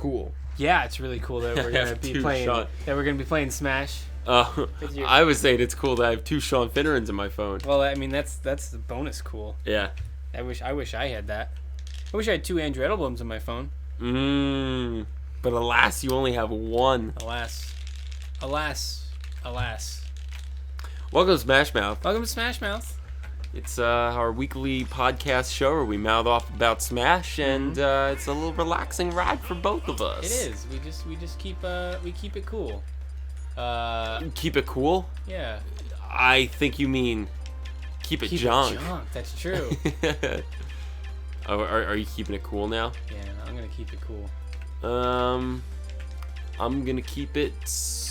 cool. Yeah, it's really cool that we're gonna be playing. That we're gonna be playing Smash. I was saying it's cool that I have 2 Sean Finnerans in my phone. Well, I mean that's the bonus cool. Yeah. I wish I had that. I wish I had 2 Android albums in my phone. But alas, you only have 1. Alas. Welcome to Smash Mouth. Welcome to Smash Mouth. It's our weekly podcast show where we mouth off about Smash, and it's a little relaxing ride for both of us. It is. We just keep it cool. Keep it cool? Yeah. I think you mean keep it junk. That's true. Are you keeping it cool now? Yeah, I'm gonna keep it cool. I'm gonna keep it spicy.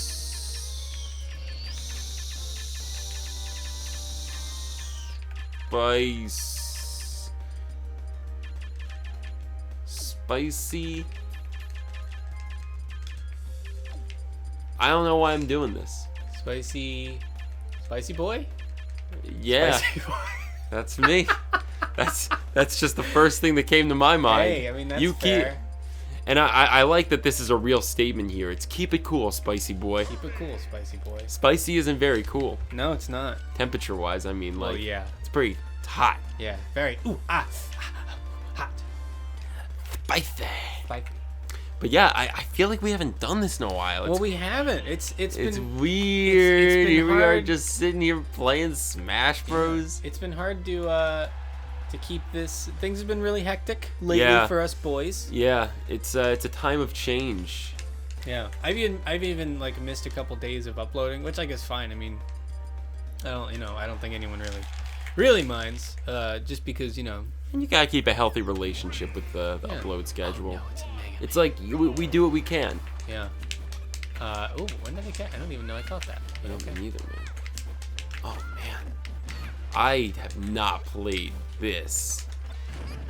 I don't know why I'm doing this. Spicy boy? Yeah. Spicy boy. That's me. That's just the first thing that came to my mind. Hey, I mean that's fair. And I like that this is a real statement here. It's keep it cool, spicy boy. Keep it cool, spicy boy. Spicy isn't very cool. No, it's not. Temperature-wise, I mean, like, yeah. it's pretty hot. Yeah, very. Hot. Spicy. Spicy. But yeah, I feel like we haven't done this in a while. Well, we haven't. It's been weird. It's been here hard. We are just sitting here playing Smash Bros. It's been hard to keep this. Things have been really hectic lately for us boys. Yeah, it's a time of change. Yeah, I've even like missed a couple days of uploading, which I guess fine. I mean, I don't think anyone really minds. Just because and you gotta keep a healthy relationship with the upload schedule. Oh, no, it's amazing. It's like we do what we can. Yeah. When did I catch? I don't even know I caught that. I don't either, man. Oh man, I have not played this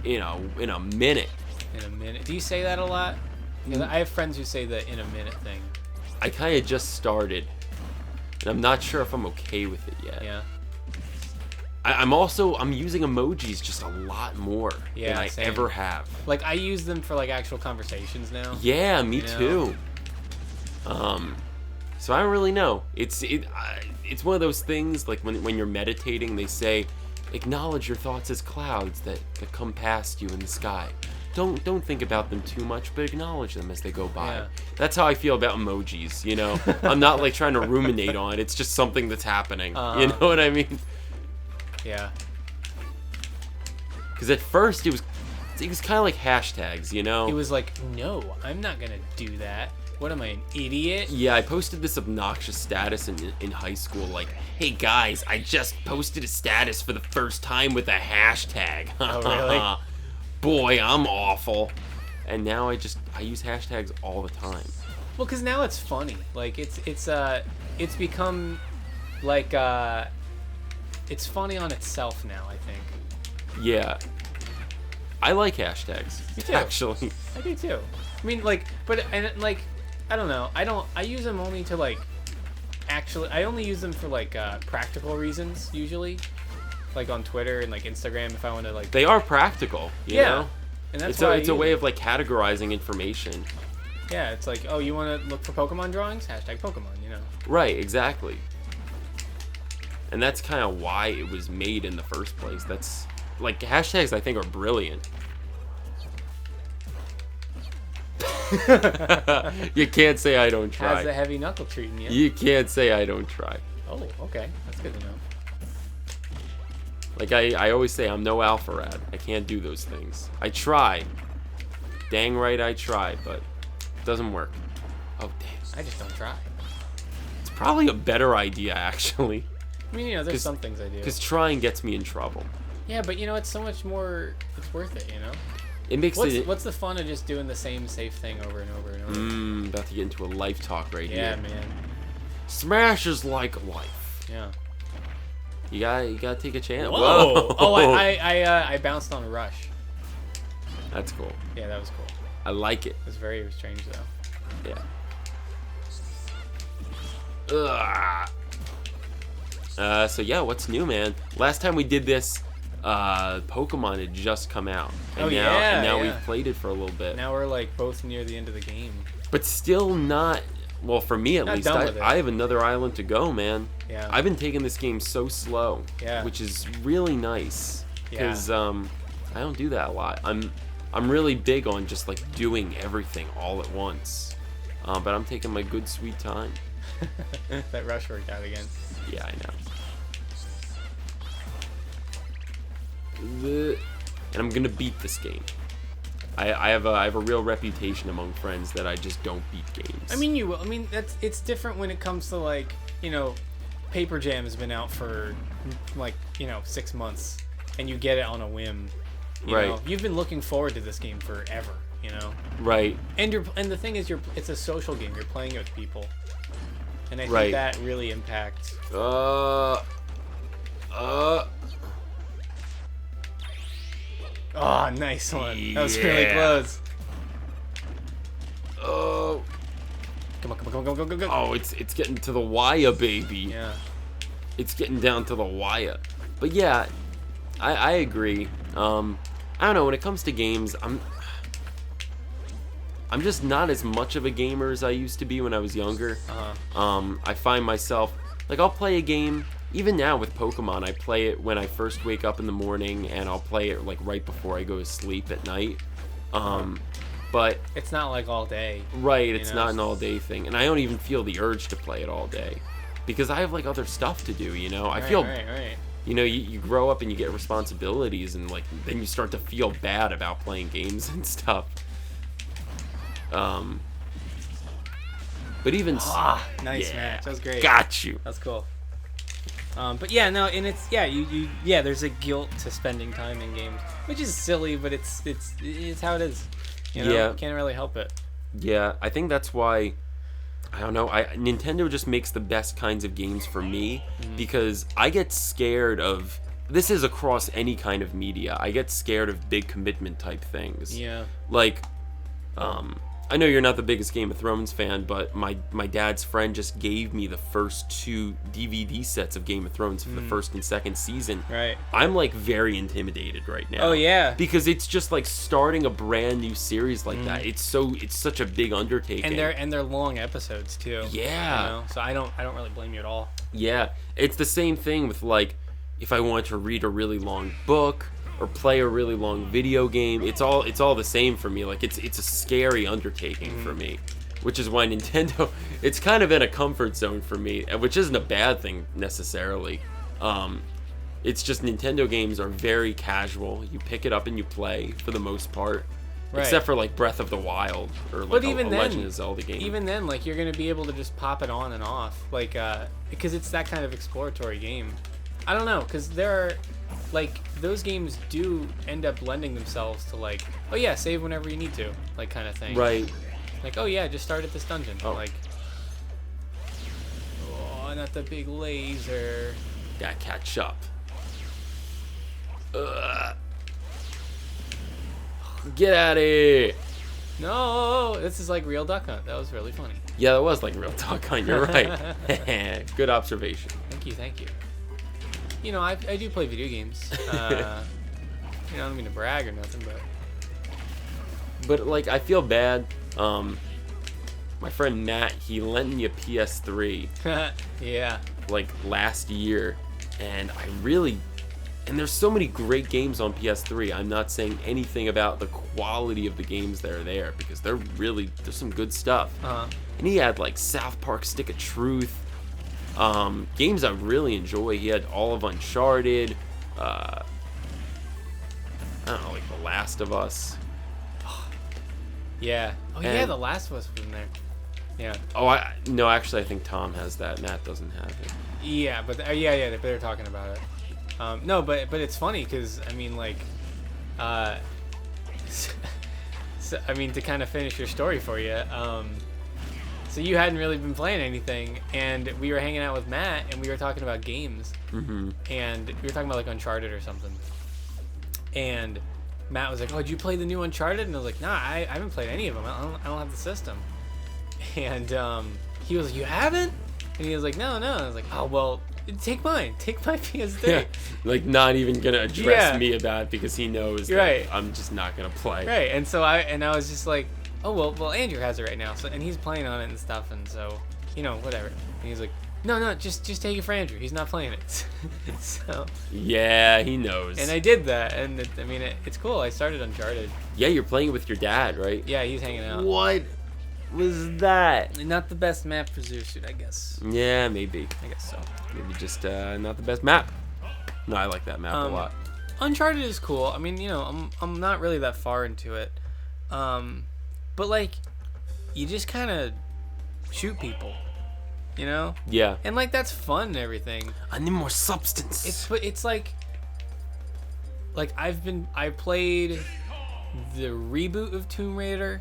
in a minute. In a minute. Do you say that a lot? Because I have friends who say the in a minute thing. I kind of just started, and I'm not sure if I'm okay with it yet. Yeah. I'm using emojis just a lot more than I same. ever have. Like I use them for like actual conversations now. Yeah, me too. So I don't really know. It's one of those things like when you're meditating, they say, acknowledge your thoughts as clouds that come past you in the sky. Don't think about them too much, but acknowledge them as they go by. Yeah. That's how I feel about emojis. I'm not like trying to ruminate on it. It's just something that's happening. You know what I mean? Yeah. Because at first it was kind of like hashtags, It was like, no, I'm not gonna do that. What am I, an idiot? Yeah, I posted this obnoxious status in high school, like, hey guys, I just posted a status for the first time with a hashtag. Oh, really? Boy, I'm awful. And now I use hashtags all the time. Well, because now it's funny. Like, it's become, like, it's funny on itself now, I think. Yeah. I like hashtags. Me too. Actually. I do too. I mean, like, I don't know. I use them only to, like, I only use them for, like, practical reasons, usually. Like, on Twitter and, like, Instagram, if I want to, like... They are practical, you know? And that's it's a way of, like, categorizing information. Yeah, it's like, oh, you want to look for Pokemon drawings? Hashtag Pokemon, Right, exactly. And that's kind of why it was made in the first place. That's, like, hashtags I think are brilliant. You can't say I don't try. How's the heavy knuckle treating you? You can't say I don't try. Oh, okay. That's good to know. Like, I always say, I'm no Alpharad. I can't do those things. I try. Dang right I try, but it doesn't work. Oh, dang. I just don't try. It's probably a better idea, actually. I mean, there's some things I do. Because trying gets me in trouble. Yeah, but, it's so much more... It's worth it, It makes What's the fun of just doing the same safe thing over and over and over? About to get into a life talk right here. Yeah, man. Smash is like life. Yeah. You gotta take a chance. Whoa! Oh, I bounced on a rush. That's cool. Yeah, that was cool. I like it. It was very strange, though. Yeah. So yeah, what's new, man? Last time we did this, Pokemon had just come out, and Oh, now yeah. we've played it for a little bit. Now we're like both near the end of the game. But still not. Well, for me at Not least, done with it. I have another island to go, man. Yeah. I've been taking this game so slow, Yeah. which is really nice because I don't do that a lot. I'm really big on just like doing everything all at once, but I'm taking my good sweet time. That rush worked out again. Yeah, I know. And I'm gonna beat this game. I have a real reputation among friends that I just don't beat games. I mean, you will. I mean, it's different when it comes to like, Paper Jam has been out for like 6 months, and you get it on a whim. You Right. know? You've been looking forward to this game forever. Right. And the thing is, it's a social game. You're playing it with people, and I think Right. that really impacts. Oh, nice one. That was really Yeah. close. Oh. Come on, come on, come on, go, go, go, go. Oh, it's getting to the wire, baby. Yeah. It's getting down to the wire. But yeah, I agree. I don't know, when it comes to games, I'm just not as much of a gamer as I used to be when I was younger. I find myself like I'll play a game even now with Pokemon. I play it when I first wake up in the morning, and I'll play it like right before I go to sleep at night. But It's not like all day. right, it's not an all-day thing, and I don't even feel the urge to play it all day because I have like other stuff to do. I feel Right. you grow up and you get responsibilities, and like then you start to feel bad about playing games and stuff. But even Nice yeah, match. That was great. got you. That's cool. But yeah, no, and it's you there's a guilt to spending time in games, which is silly, but it's how it is. Yeah. You can't really help it. Yeah, I think that's why. I don't know. Nintendo just makes the best kinds of games for me because I get scared of. This is across any kind of media. I get scared of big commitment type things. Yeah. Like, I know you're not the biggest Game of Thrones fan, but my dad's friend just gave me the first 2 DVD sets of Game of Thrones for the first and second season. Right. I'm like very intimidated right now. Oh yeah. Because it's just like starting a brand new series like that. It's such a big undertaking. And they're long episodes too. Yeah. So I don't really blame you at all. Yeah, it's the same thing with like if I want to read a really long book or play a really long video game. It's all the same for me. Like it's a scary undertaking for me, which is why Nintendo. It's kind of in a comfort zone for me, which isn't a bad thing necessarily. It's just Nintendo games are very casual. You pick it up and you play for the most part. Right. Except for like Breath of the Wild or like a Legend of Zelda game. Even then, like you're gonna be able to just pop it on and off, like because it's that kind of exploratory game. I don't know, because there are like those games do end up lending themselves to like, oh yeah, save whenever you need to, like kind of thing. Right. Like, oh yeah, just start at this dungeon. Oh. Like, oh, not the big laser. Gotta catch up. Ugh. Get out of here. No, this is like real Duck Hunt. That was really funny. Yeah, that was like Real Talk Hunt. You're right. Good observation. Thank you. I do play video games. I don't mean to brag or nothing, But like, I feel bad. My friend Matt, he lent me a PS3 but yeah. like last year, and and there's so many great games on PS3. I'm not saying anything about the quality of the games that are there because there's some good stuff. And he had like South Park Stick of Truth. Games I really enjoy. He had all of Uncharted. I don't know, like The Last of Us. Yeah. Oh yeah, And- The Last of Us was in there. Yeah. Oh, no, actually, I think Tom has that. Matt doesn't have it. Yeah, but but they're talking about it. No, but it's funny because I mean, like, so, I mean, to kind of finish your story for you. So you hadn't really been playing anything, and we were hanging out with Matt, and we were talking about games, and we were talking about like Uncharted or something. And Matt was like, "Oh, did you play the new Uncharted?" And I was like, "Nah, I haven't played any of them. I don't have the system." And he was like, "You haven't?" And he was like, "No." And I was like, "Oh well, take mine. Take my PS3. Yeah, like not even gonna address Yeah. me about it because he knows that Right. I'm just not gonna play. Right, and so I was just like, oh well Andrew has it right now, so and he's playing on it and stuff, and so whatever. And he's like, no, just take it for Andrew. He's not playing it. So Yeah, he knows. and I did that, and it's cool. I started Uncharted. Yeah, you're playing it with your dad, right? Yeah, he's hanging out. What was that? Not the best map for Zoosuit, I guess. Yeah, maybe. I guess so. Maybe just not the best map. No, I like that map a lot. Uncharted is cool. I mean, I'm not really that far into it, but like, you just kind of shoot people, Yeah. and like that's fun and everything. I need more substance. It's like I played the reboot of Tomb Raider,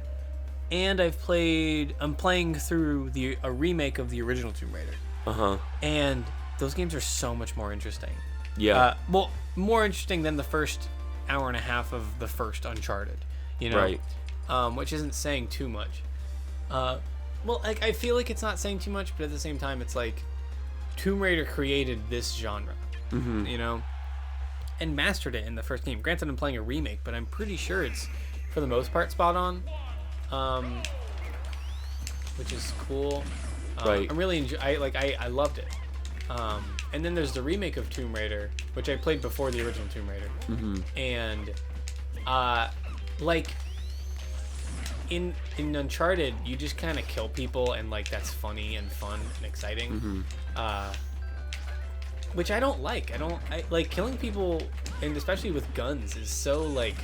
and I'm playing through a remake of the original Tomb Raider, Uh-huh. and those games are so much more interesting. Yeah. Well, more interesting than the first hour and a half of the first Uncharted, Right. Which isn't saying too much. Well, I feel like it's not saying too much, but at the same time, it's like Tomb Raider created this genre, and mastered it in the first game. Granted, I'm playing a remake, but I'm pretty sure it's, for the most part, spot on, which is cool. Right. I'm really I loved it. And then there's the remake of Tomb Raider, which I played before the original Tomb Raider, and like in Uncharted, you just kind of kill people, and like that's funny and fun and exciting, which I don't like. I like killing people, and especially with guns is so like.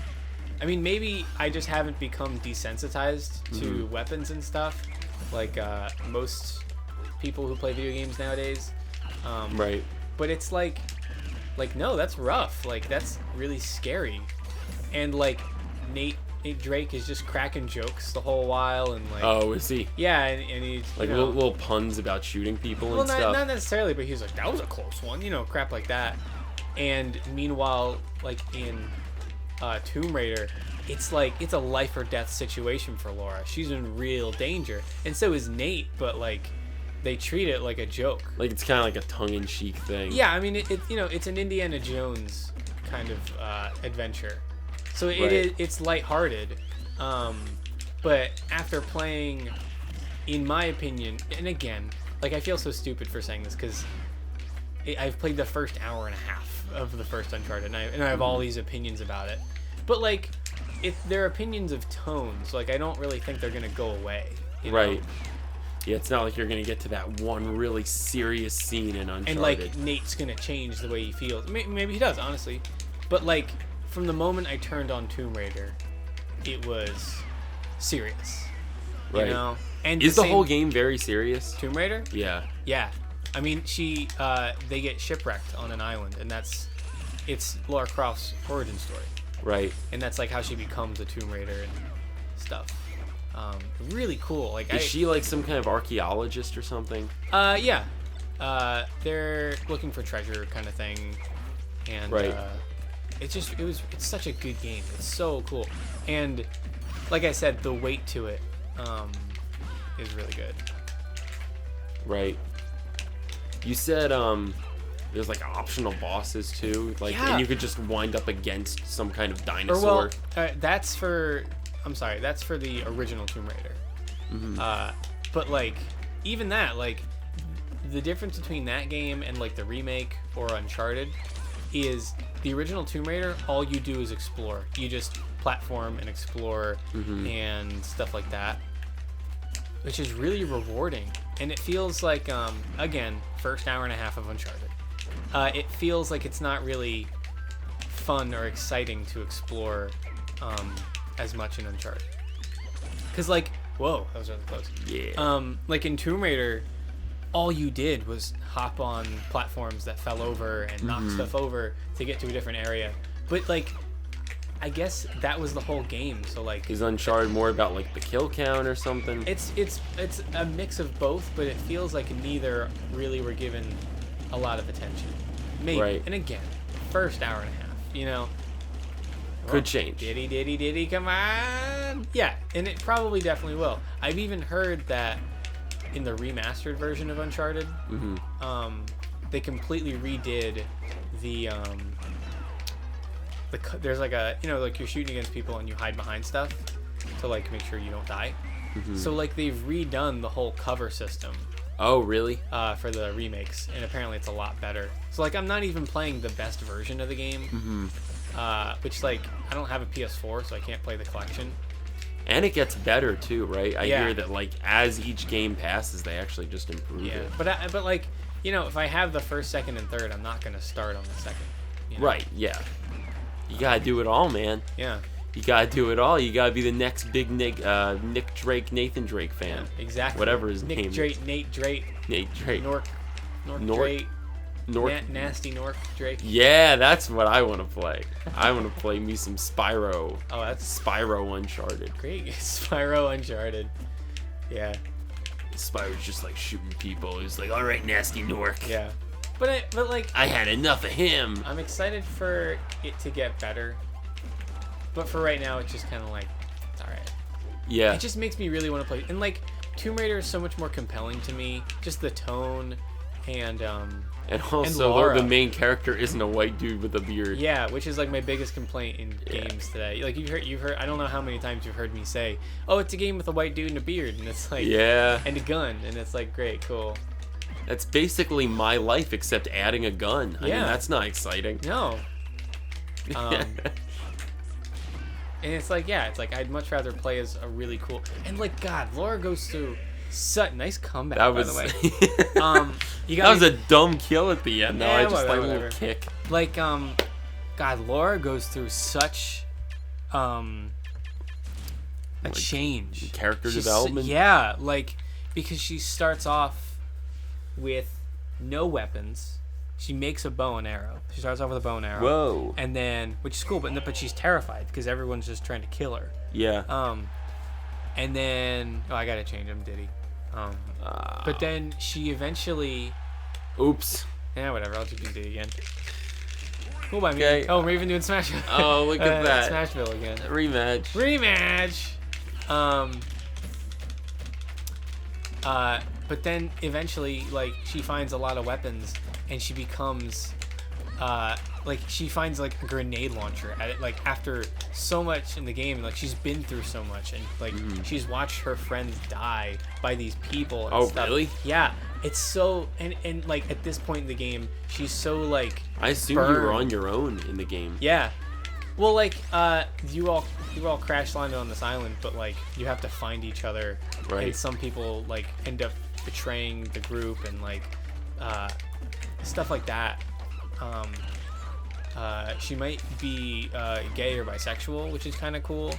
I mean, maybe I just haven't become desensitized to weapons and stuff, like most people who play video games nowadays. Right. But it's like no, that's rough. Like that's really scary, and like Nate Drake is just cracking jokes the whole while, and like Oh, is he? yeah, and he's Like little puns about shooting people well, and stuff. not necessarily, but he's like, that was a close one, crap like that. And meanwhile, like in Tomb Raider, it's like it's a life or death situation for Laura. She's in real danger, and so is Nate. But like, they treat it like a joke. Like it's kind of like a tongue-in-cheek thing. Yeah, I mean, it's an Indiana Jones kind of adventure, so it's lighthearted. But after playing, in my opinion, and again, like I feel so stupid for saying this because I've played the first hour and a half of the first Uncharted, and I have all these opinions about it. But like, they're opinions of tones. Like I don't really think they're gonna go away. Right. Yeah, it's not like you're gonna get to that one really serious scene in Uncharted. And like Nate's gonna change the way he feels. Maybe he does, honestly. But like, from the moment I turned on Tomb Raider, it was serious. Right. And is the whole game very serious? Tomb Raider? Yeah. Yeah. I mean, they get shipwrecked on an island, and it's Lara Croft's origin story. Right. And that's like how she becomes a Tomb Raider and stuff. Really cool. Like, is she like some kind of archaeologist or something? Yeah. They're looking for treasure kind of thing, and right. It's such a good game. It's so cool, and like I said, the weight to it is really good. Right. You said there's like optional bosses too, like, yeah. and you could just wind up against some kind of dinosaur. Or well, that's for the original Tomb Raider. But like, even that, like, the difference between that game and like the remake or Uncharted is the original Tomb Raider, all you do is explore. You just platform and explore and stuff like that, which is really rewarding. And it feels like, again, first hour and a half of Uncharted. It feels like it's not really fun or exciting to explore as much in Uncharted. Because, like, whoa, that was really close. Yeah. Like in Tomb Raider, all you did was hop on platforms that fell over and knock stuff over to get to a different area. But, like, I guess that was the whole game. So like, is Uncharted more about like the kill count or something? It's a mix of both, but it feels like neither really were given a lot of attention. Maybe. Right. And again, first hour and a half, Could change. Diddy, come on. Yeah, and it probably definitely will. I've even heard that in the remastered version of Uncharted, they completely redid the there's like a, you know, like you're shooting against people and you hide behind stuff to like make sure you don't die. So like they've redone the whole cover system. Oh, really? For the remakes, and apparently it's a lot better. So like I'm not even playing the best version of the game, which like I don't have a PS4, so I can't play the collection. And it gets better too, right? I Yeah. hear that like as each game passes, they actually just improve Yeah, it. but like, you know, if I have the first, second, and third, I'm not gonna start on the second. You know? Right? Yeah. You gotta do it all, man. Yeah. You gotta do it all. You gotta be the next big Nick Drake, Nathan Drake fan. Yeah, exactly. Whatever his Nick name Drake, is. Nate Drake, Nate Drake. Nork Nork? Drake, North. Nasty Nork Drake. Yeah, that's what I want to play. I want to play me some Spyro. Oh, that's Spyro Uncharted. great. Spyro Uncharted. Yeah. Spyro's just like shooting people. He's like, all right, Nasty Nork. Yeah. But like, I had enough of him. I'm excited for it to get better. But for right now, it's just kind of like, it's alright. Yeah. It just makes me really want to play. And like, Tomb Raider is so much more compelling to me. Just the tone and also, Laura. the main character isn't a white dude with a beard. yeah, which is like my biggest complaint in games today. Like you've heard, I don't know how many times you've heard me say, "Oh, it's a game with a white dude and a beard," and it's like, Yeah. and a gun, and it's like, great, cool. That's basically my life, except adding a gun. I mean, Yeah. that's not exciting. No. And it's like, yeah, it's like I'd much rather play as a really cool, and like, God, Laura goes through such nice comeback. That was. by the way. You got that was a dumb kill at the end, though. Yeah, I just like a whatever. little kick. like God, Laura goes through such a change. Character She's- development. Yeah, like because she starts off with no weapons. She makes a bow and arrow. She starts off with a bow and arrow. Whoa. And then, which is cool, but she's terrified because everyone's just trying to kill her. Yeah. And then, I gotta change him, Diddy. But then she eventually, Oops. whatever. I'll just do Diddy again. Cool by me. Okay. Oh, we're even doing Smash. Oh, look at that. Smashville again. Rematch. Rematch. But then eventually, like, she finds a lot of weapons, and she becomes, like, she finds like a grenade launcher at it, like after so much in the game, like she's been through so much, and like she's watched her friends die by these people. And Oh, stuff. really? Yeah. It's so, and like at this point in the game, she's so like. I assume you were burned. on your own in the game. Yeah. Well, like, you all crash landed on this island, but like you have to find each other, Right. and some people like end up betraying the group and like stuff like that. She might be gay or bisexual, which is kind of cool.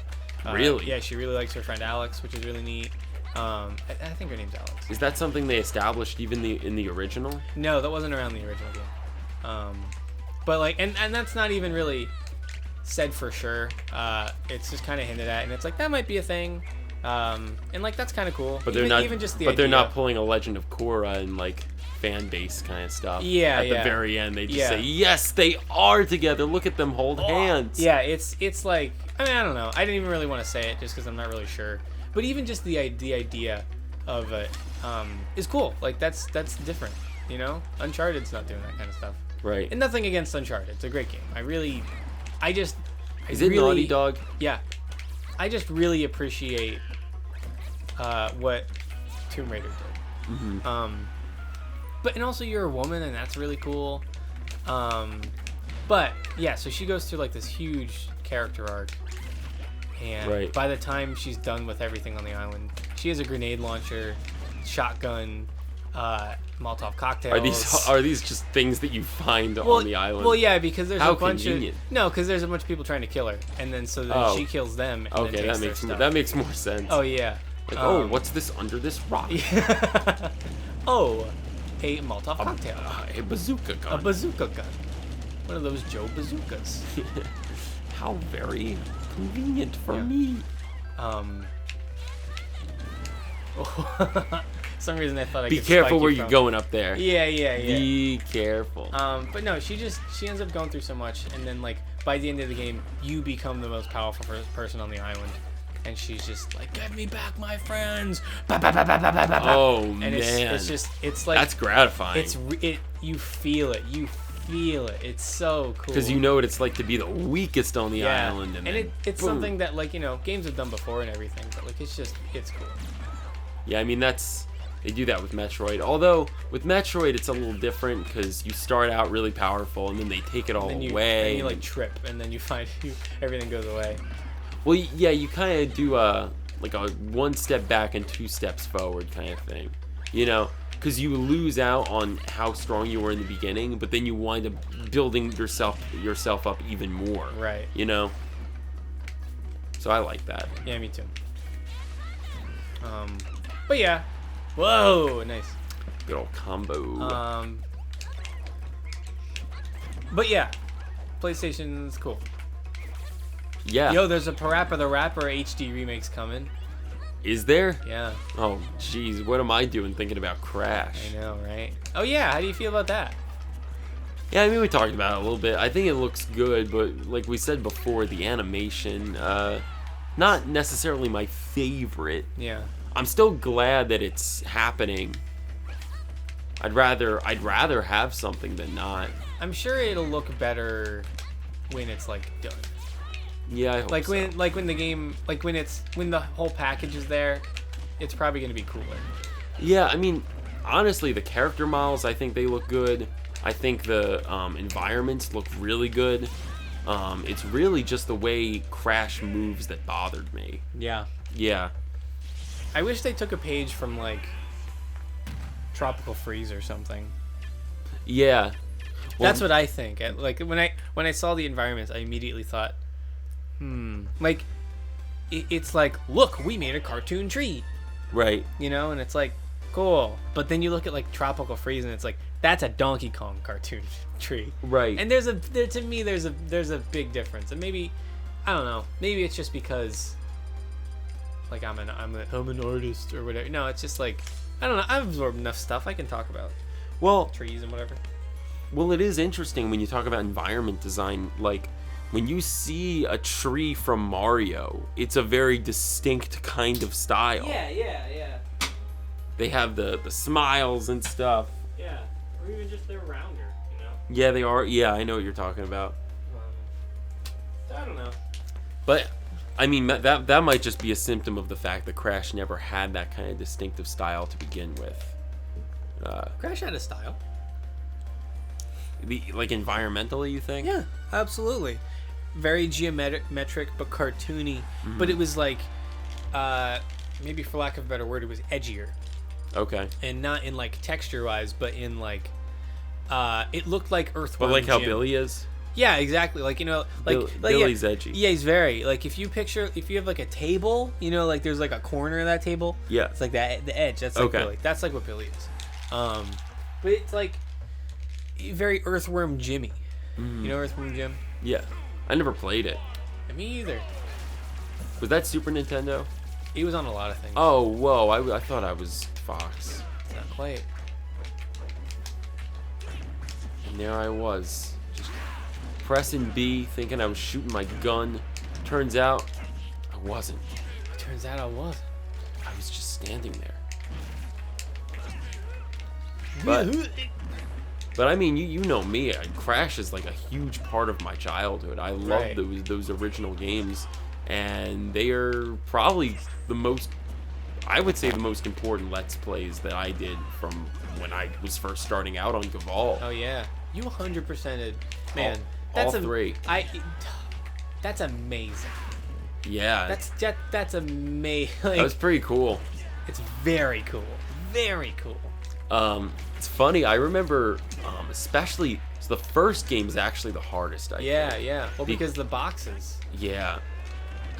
Really? Yeah, she really likes her friend Alex, which is really neat. I think her name's Alex. Is that something they established even in the original? No, that wasn't around the original game. But like, and that's not even really said for sure. It's just kind of hinted at, and it's like that might be a thing. And like that's kind of cool. But they're not. even just the but they're idea. not pulling a Legend of Korra and like fan base kind of stuff. Yeah, At the yeah. very end, they just Yeah. say, "Yes, they are together. Look at them hold hands." Yeah, it's like, I mean, I don't know. I didn't even really want to say it just because I'm not really sure. But even just the idea of it is cool. Like that's different, you know. Uncharted's not doing that kind of stuff. Right. And nothing against Uncharted. It's a great game. Is it really, Naughty Dog? Yeah. I just really appreciate what Tomb Raider did. Mm-hmm. But and also you're a woman, and that's really cool. But yeah, so she goes through like this huge character arc, and Right. by the time she's done with everything on the island, she has a grenade launcher, shotgun, Molotov cocktails. Are these just things that you find on the island? Well, yeah, because there's How a bunch convenient. because there's a bunch of people trying to kill her, and then so then Oh. she kills them. And Okay, then takes that makes more sense. Oh yeah. Like, what's this under this rock? Oh, a Molotov cocktail. A bazooka A gun. bazooka gun. One of those Joe bazookas. How very convenient for Yeah. me. Some reason I thought I Be could careful spike where you you're from- going up there. Yeah. Be careful. But no, she ends up going through so much, and then like by the end of the game, you become the most powerful person on the island, and she's just like, "Give me back my friends!" Bah, bah, bah, bah, bah, bah, bah. Oh And man, it's like that's gratifying. you feel it. It's so cool. Because you know what it's like to be the weakest on the island, and then, it's boom. something that, like, games have done before and everything, but like it's cool. Yeah, I mean they do that with Metroid. Although with Metroid it's a little different because you start out really powerful and then they take it all away. And you like trip, and then you find everything goes away. Well, yeah, you kind of do like a 1 step back and 2 steps forward kind of thing, because you lose out on how strong you were in the beginning, but then you wind up building yourself up even more. Right. So I like that. Yeah, me too. But yeah. Whoa, nice. Good old combo. But yeah, PlayStation's cool. Yeah. Yo, there's a Parappa the Rapper HD remakes coming. Is there? Yeah. Oh, jeez, what am I doing thinking about Crash? I know, right? Oh yeah, how do you feel about that? Yeah, I mean, we talked about it a little bit. I think it looks good, but like we said before, the animation, not necessarily my favorite. Yeah. I'm still glad that it's happening. I'd rather have something than not. I'm sure it'll look better when it's like done. Yeah, I hope Like so. when the game, like when the whole package is there, it's probably gonna be cooler. Yeah, I mean, honestly, the character models, I think they look good. I think the environments look really good. It's really just the way Crash moves that bothered me. Yeah. Yeah. I wish they took a page from like Tropical Freeze or something. Yeah. Well, That's what I think. Like when I saw the environments, I immediately thought, like it's like, look, we made a cartoon tree, right. and it's like cool. But then you look at like Tropical Freeze, and it's like that's a Donkey Kong cartoon tree, Right. and to me there's a big difference, and maybe I don't know, maybe it's just because like I'm an artist or whatever. No, it's just like I don't know. I've absorbed enough stuff. I can talk about Well, trees and whatever. Well, it is interesting when you talk about environment design. Like, when you see a tree from Mario, it's a very distinct kind of style. Yeah. They have the smiles and stuff. Yeah, or even just they're rounder, Yeah, they are. Yeah, I know what you're talking about. I don't know. But, I mean, that might just be a symptom of the fact that Crash never had that kind of distinctive style to begin with. Crash had a style. Like, environmentally, you think? Yeah, absolutely. Very geometric but cartoony. Mm-hmm. But it was like, maybe for lack of a better word, it was edgier. Okay. And not in like texture-wise, but in like, it looked like Earthworm But like how Jim. Billy is? Yeah, exactly. Like, Billy's edgy. Yeah, he's very, like, if you have like a table, like there's like a corner of that table. Yeah. It's like that, the edge. That's like Okay. Billy. That's like what Billy is. But it's like very Earthworm Jimmy. You know Earthworm Jim? Yeah. I never played it. Me either. Was that Super Nintendo? He was on a lot of things. Oh, whoa. I thought I was Fox. It's not quite. And there I was, just pressing B, thinking I was shooting my gun. Turns out, I wasn't. Turns out I wasn't. I was just standing there. But I mean, you know me. Crash is like a huge part of my childhood. I love Right. those original games, and they are probably the most, I would say, the most important Let's Plays that I did from when I was first starting out on Gaval. Oh yeah, you 100%ed. Man, all three. That's amazing. Yeah, That's amazing. that was pretty cool. It's very cool. Very cool. It's funny. I remember, especially so the first game is actually the hardest. I think. Yeah. Well, because the boxes. Yeah.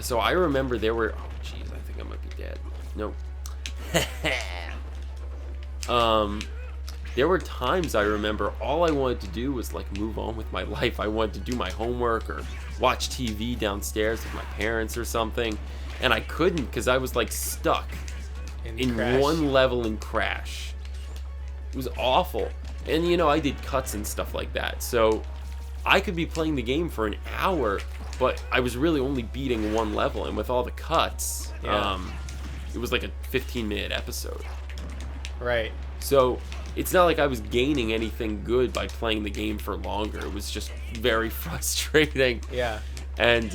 So I remember there were. Oh, jeez, I think I might be dead. Nope. There were times I remember all I wanted to do was like move on with my life. I wanted to do my homework or watch TV downstairs with my parents or something, and I couldn't because I was like stuck in Crash. one level in Crash. It was awful. And I did cuts and stuff like that. So I could be playing the game for an hour, but I was really only beating one level, and with all the cuts, it was like a 15-minute episode. Right. So it's not like I was gaining anything good by playing the game for longer. It was just very frustrating. Yeah. And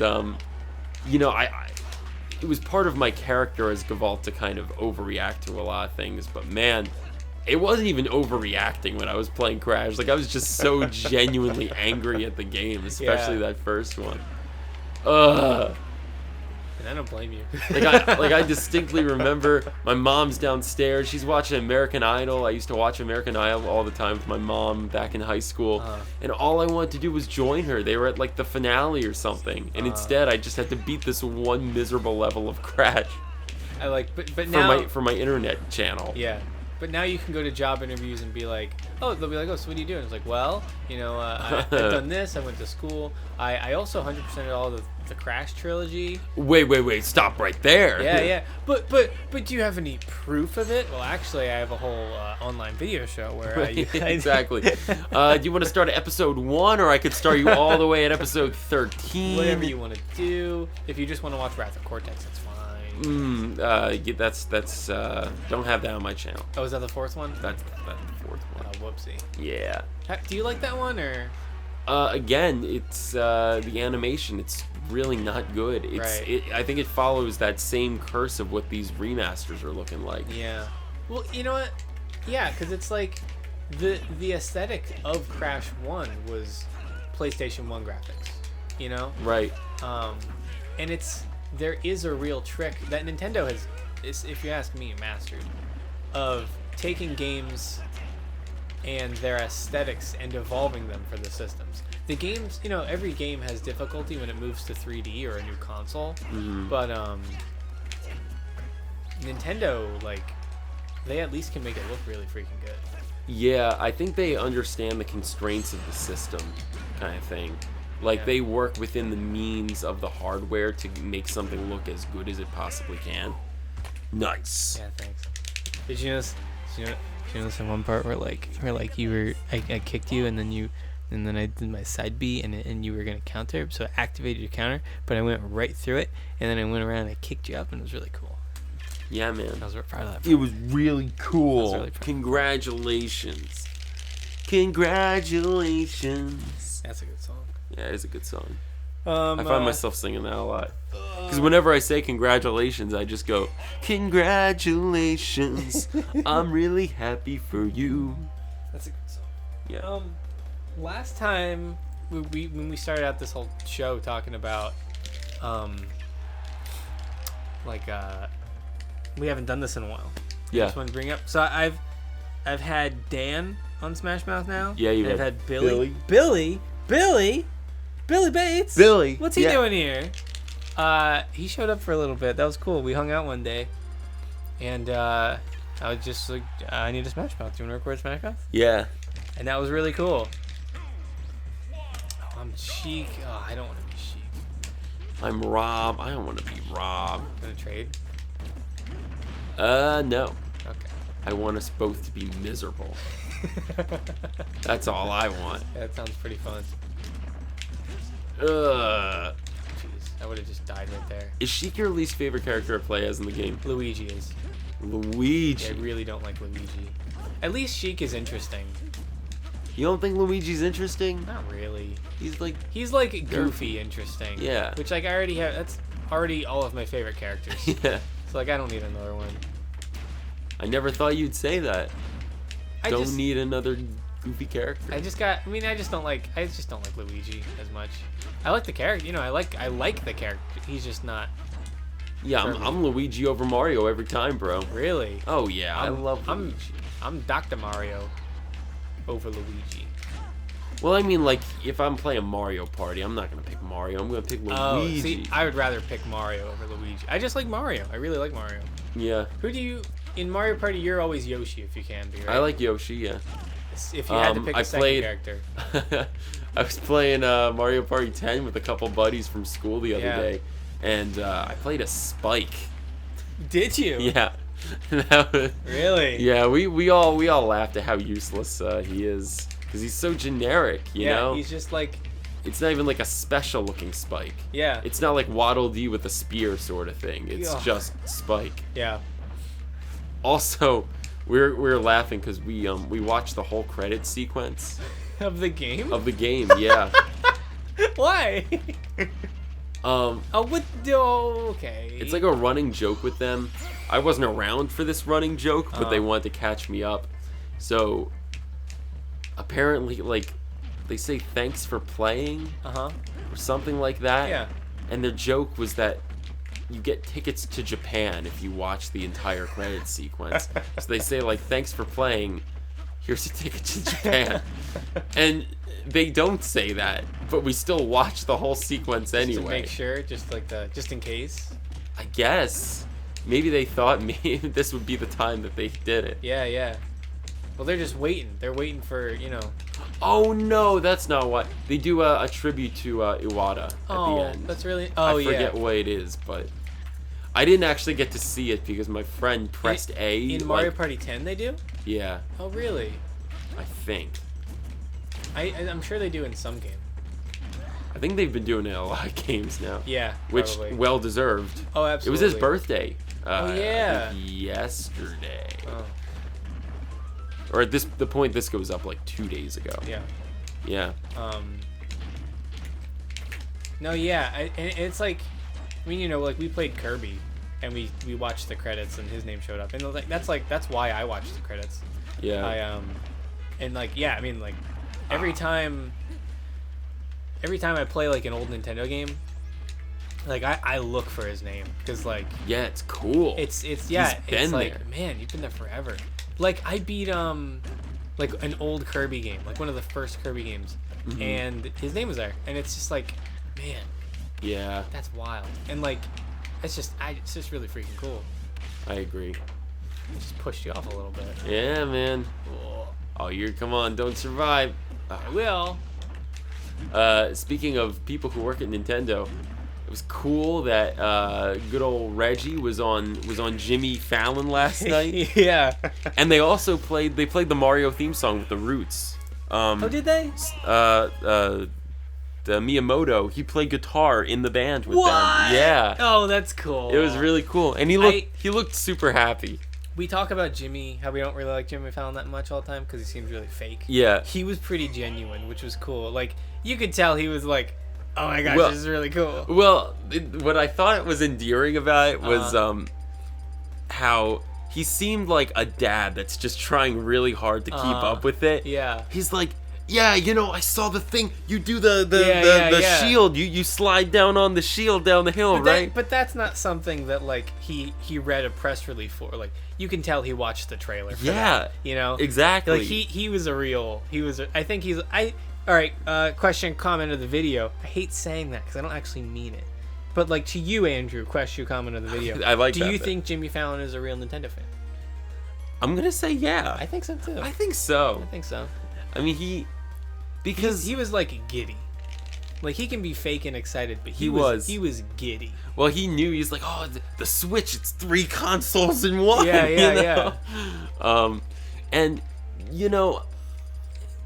it was part of my character as Gavalt to kind of overreact to a lot of things, but man, it wasn't even overreacting when I was playing Crash. Like, I was just so genuinely angry at the game, especially that first one. And I don't blame you. I distinctly remember my mom's downstairs. She's watching American Idol. I used to watch American Idol all the time with my mom back in high school. And all I wanted to do was join her. They were at like the finale or something. And instead, I just had to beat this one miserable level of Crash. But now for my internet channel. Yeah. But now you can go to job interviews and be like, they'll be like, so what are you doing? It's like, well, I've done this. I went to school. I also 100%ed all the Crash trilogy. Wait, stop right there. Yeah. But do you have any proof of it? Well, actually, I have a whole online video show where exactly. Do you want to start at episode 1, or I could start you all the way at episode 13? Whatever you want to do. If you just want to watch Wrath of Cortex, that's fine. That's don't have that on my channel. Oh, is that the fourth one? That's the fourth one. Oh, whoopsie. Yeah. Do you like that one, or? Again, it's the animation. It's really not good. I think it follows that same curse of what these remasters are looking like. Yeah. Well, you know what? Yeah, because it's like the aesthetic of Crash 1 was PlayStation 1 graphics. Right. And there is a real trick that Nintendo has, if you ask me, mastered, of taking games and their aesthetics and evolving them for the systems. The games, every game has difficulty when it moves to 3D or a new console, but Nintendo, they at least can make it look really freaking good. Yeah, I think they understand the constraints of the system, kind of thing. They work within the means of the hardware to make something look as good as it possibly can. Nice. Yeah, thanks. Did you notice in one part where you were I kicked you and then I did my side B and you were gonna counter, so I activated your counter, but I went right through it, and then I went around and I kicked you up, and it was really cool. Yeah, man. I was proud of that. It was really cool. Really Congratulations. Congratulations. That's a good song. Yeah, it is a good song. I find myself singing that a lot. Because whenever I say congratulations, I just go, congratulations. I'm really happy for you. That's a good song. Yeah. Last time when we started out this whole show talking about we haven't done this in a while. Yeah. I just want to bring up. So I've had Dan on Smash Mouth now. Yeah, I've had Billy Bates. Billy. What's he doing here? He showed up for a little bit. That was cool. We hung out one day, and I was just like, I need a Smash Mouth. Do you want to record Smash Mouth? Yeah. And that was really cool. Oh, I'm Sheik. Oh, I don't want to be Sheik. I'm Rob. I don't want to be Rob. Gonna trade? No. Okay. I want us both to be miserable. That's all I want. Yeah, that sounds pretty fun. Jeez, I would have just died right there. Is Sheik your least favorite character to play as in the game? Luigi is. Luigi. Yeah, I really don't like Luigi. At least Sheik is interesting. You don't think Luigi's interesting? Not really. He's like goofy interesting. Yeah. Which I already have. That's already all of my favorite characters. Yeah. So I don't need another one. I never thought you'd say that. Don't need another goofy character. I just don't like Luigi as much. I like the character. I like the character. He's just not. Yeah, I'm Luigi over Mario every time, bro. Really? Oh yeah, I love Luigi. I'm Dr. Mario over Luigi. Well, I mean, if I'm playing Mario Party, I'm not gonna pick Mario. I'm gonna pick Luigi. Oh, see, I would rather pick Mario over Luigi. I just like Mario. I really like Mario. Yeah. Who do you in Mario Party? You're always Yoshi if you can be. Right? I like Yoshi. Yeah. If you had to pick a second character. I was playing Mario Party 10 with a couple buddies from school the other day, and I played a Spike. Did you? Yeah. Really? Yeah, we all laughed at how useless he is, because he's so generic, you know? He's just like It's not even like a special looking Spike. Yeah. It's not like Waddle Dee with a spear sort of thing. It's Ugh. just Spike. Yeah. Also, we're laughing because we watched the whole credit sequence Of the game? of the game. Yeah. Why? Um, Okay. It's like a running joke with them. I wasn't around for this running joke, but they wanted to catch me up. So apparently, like, they say thanks for playing Uh-huh. or something like that. Yeah. And their joke was that you get tickets to Japan if you watch the entire credit sequence. So they say, like, thanks for playing. Here's a ticket to Japan. And they don't say that, but we still watch the whole sequence anyway. To make sure, just in case. I guess. Maybe they thought maybe this would be the time that they did it. Yeah, yeah. Well, they're just waiting. They're waiting for, you know. Oh no, that's not what they do. A tribute to Iwata at the end. That's really. I Oh, forget yeah. what it is, but I didn't actually get to see it because my friend pressed A. In Mario Party 10, they do? Yeah, Oh, really? I think. I'm sure they do in some game. I think they've been doing it in a lot of games now. Yeah, Which, probably. well deserved. Oh, It was absolutely. his birthday. Oh, yeah. I think yesterday. Oh, Or at the point this goes up like 2 days ago. yeah. Yeah. No, yeah. And it's like, I mean, you know, like we played Kirby, and we watched the credits, and his name showed up, and that's why I watched the credits. Yeah. And like, yeah, I mean, like every time I play like an old Nintendo game, like I look for his name because like Yeah, it's cool. it's yeah, He's been it's like, there. man, you've been there forever. Like I beat like an old Kirby game, like one of the first Kirby games, Mm-hmm. and his name was there, and it's just like, man, Yeah, that's wild, and like it's just really freaking cool. I agree. It just pushed you off a little bit. Yeah, man. Cool. Oh, you're come on, don't survive. I will. Speaking of people who work at Nintendo, it was cool that good old Reggie was on Jimmy Fallon last night, Yeah. and they also played the Mario theme song with the Roots. Oh, did they? The Miyamoto, he played guitar in the band with What? them. Yeah, Oh, that's cool. it was really cool, and he looked super happy. We talk about Jimmy, how we don't really like Jimmy Fallon that much all the time because he seems really fake. Yeah, He was pretty genuine, which was cool. Like, you could tell he was like, oh my gosh, Well- this is really cool. well, what I thought was endearing about it was Uh-huh. how he seemed like a dad that's just trying really hard to keep up with it. Yeah. He's like, yeah, you know, I saw the thing. You do the Yeah. shield. You slide down on the shield down the hill, right? But that's not something that, like, he read a press release for. Like, you can tell he watched the trailer for Yeah, that, you know? exactly. Like, he was I think he's, alright, question, comment of the video. I hate saying that because I don't actually mean it. But, like, to you, Andrew, question, comment of the video. I like Do that you bit. think Jimmy Fallon is a real Nintendo fan? I'm gonna say yeah. I think so, too. I think so. I think so. I mean, because He was, like, giddy. Like, he can be fake and excited, but He was. He was giddy. well, he knew. He's like, oh, the Switch. It's 3 consoles in one. Yeah, you yeah, know? And you know,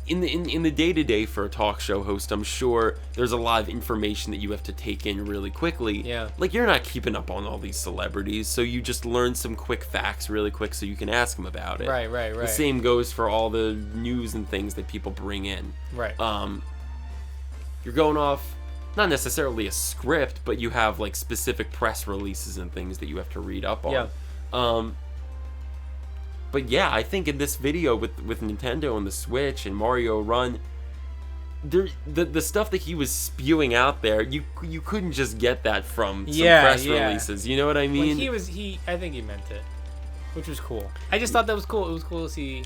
in the day-to-day for a talk show host, I'm sure there's a lot of information that you have to take in really quickly. Yeah. Like, you're not keeping up on all these celebrities, so you just learn some quick facts really quick so you can ask them about it. Right. The same goes for all the news and things that people bring in. Right. You're going off not necessarily a script, but you have like specific press releases and things that you have to read up on. Yeah. But yeah, I think in this video with Nintendo and the Switch and Mario Run, the stuff that he was spewing out there, you couldn't just get that from some press releases. You know what I mean? Like I think he meant it, which was cool. I just thought that was cool. It was cool to see.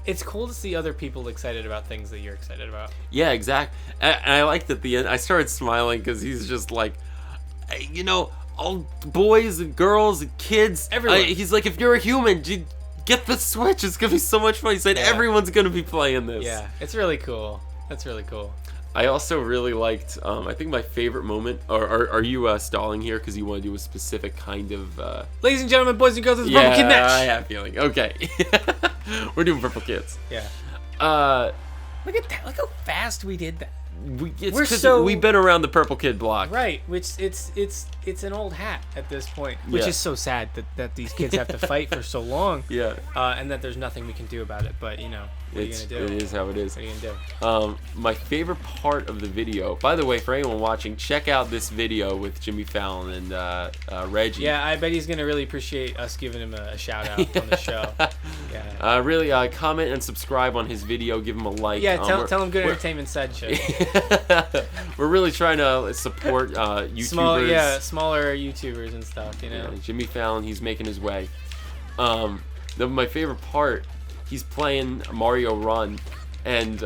It's cool to see other people excited about things that you're excited about. Yeah, exactly. And I liked at the end. I started smiling because he's just like, you know, all boys and girls and kids. Everyone. He's like, if you're a human, get the Switch. It's gonna be so much fun. He said everyone's gonna be playing this. Yeah, it's really cool. That's really cool. I also really liked. I think my favorite moment. Or are you stalling here because you want to do a specific kind of? Ladies and gentlemen, boys and girls, it's a Purple Kid I match. have a feeling. Okay, we're doing Purple Kids. Yeah. Uh, Look at that. Look how fast we did that. We're so- we've been around the Purple Kid block. Right, which it's an old hat at this point, which Yeah. is so sad that these kids have to fight for so long, Yeah. and that there's nothing we can do about it. But what are you gonna do? It is how it is. What are you gonna do? My favorite part of the video, by the way, for anyone watching, check out this video with Jimmy Fallon and Reggie. Yeah, I bet he's gonna really appreciate us giving him a shout out on the show. Yeah. Really, comment and subscribe on his video. Give him a like. Yeah, tell him Good Entertainment said show. We're really trying to support YouTubers. Smaller YouTubers and stuff. Yeah, Jimmy Fallon, he's making his way. My favorite part, he's playing Mario Run, and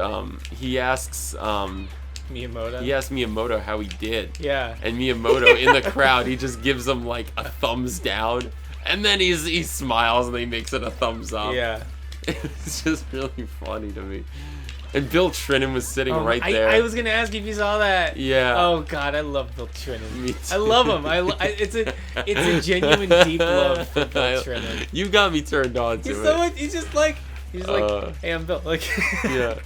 he asks Miyamoto. He asked Miyamoto how he did. Yeah. And Miyamoto in the crowd, he just gives him like a thumbs down, and then he smiles and he makes it a thumbs up. Yeah. It's just really funny to me. And Bill Trinen was sitting right there. I was gonna ask if you saw that. Yeah. Oh God, I love Bill Trinen. Me too. I love him. It's a genuine deep love for Bill Trinen. You got me turned on to He's it. so much. He's like, hey, I'm Bill. Like. Yeah.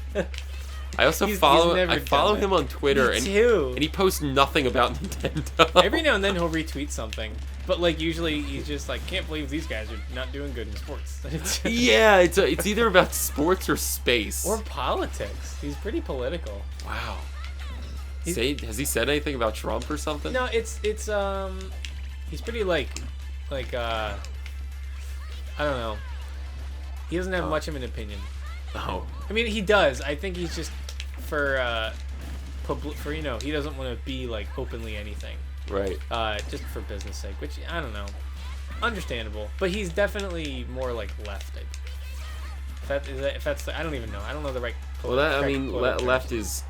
I also He's follow never him on Twitter, Me and too. he posts nothing about Nintendo. Every now and then he'll retweet something, but like usually he's just like, can't believe these guys are not doing good in sports. Yeah, it's either about sports or space or politics. He's pretty political. Wow. Has he said anything about Trump or something? No, it's he's pretty like I don't know. He doesn't have much of an opinion. Oh. I mean, he does. I think he's just for he doesn't want to be like openly anything. Right. Just for business sake, which I don't know. Understandable, but he's definitely more like left. If that's I don't even know. I don't know the right. Left is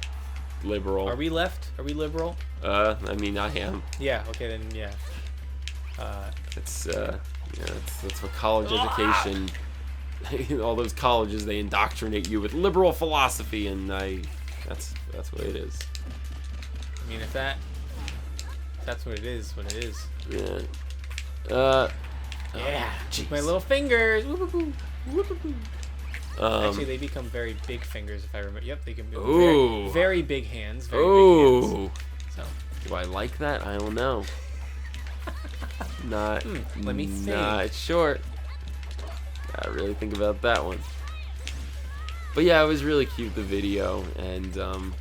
liberal. Are we left? Are we liberal? I am. Yeah. Okay then. Yeah. That's what college education. All those colleges, they indoctrinate you with liberal philosophy, and that's what it is. I mean, if that's what it is, what it is. Yeah. Yeah. My little fingers. Whoop-a-boo. Whoop-a-boo. Actually, they become very big fingers if I remember. Yep, they can become very, very big hands. Very big hands. So. Do I like that? I don't know. Not. Let me think. Not short. I really think about that one. But yeah, it was really cute, the video, and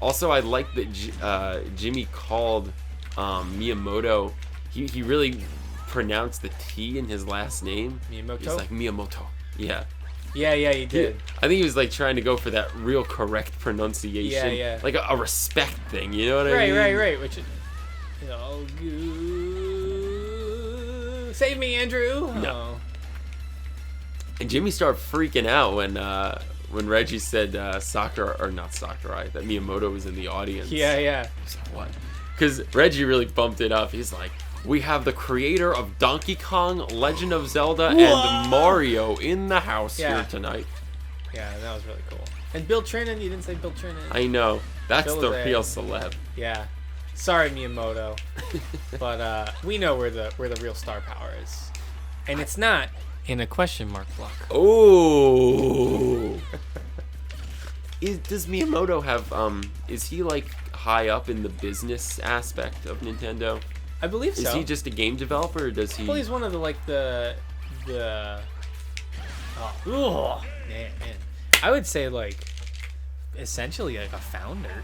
also I like that Jimmy called Miyamoto. He really pronounced the T in his last name. Miyamoto. He's like Miyamoto. Yeah. Yeah, he did. I think he was like trying to go for that real correct pronunciation. Yeah. Like a respect thing, you know what I mean? Right. Which is, save me, Andrew. No. Oh. And Jimmy started freaking out when Reggie said that Miyamoto was in the audience. Yeah. He's like, what? Because Reggie really bumped it up. He's like, we have the creator of Donkey Kong, Legend of Zelda, and Mario in the house here tonight. Yeah, that was really cool. And Bill Trinen, you didn't say Bill Trinen. I know. That's Bill the real celeb. Yeah. Sorry, Miyamoto. But we know where the real star power is. And it's not in a question mark block. Oh. Does Miyamoto have is he like high up in the business aspect of Nintendo? I believe so. Is he just a game developer, or does he? Well, he's one of the man. I would say like essentially like a founder.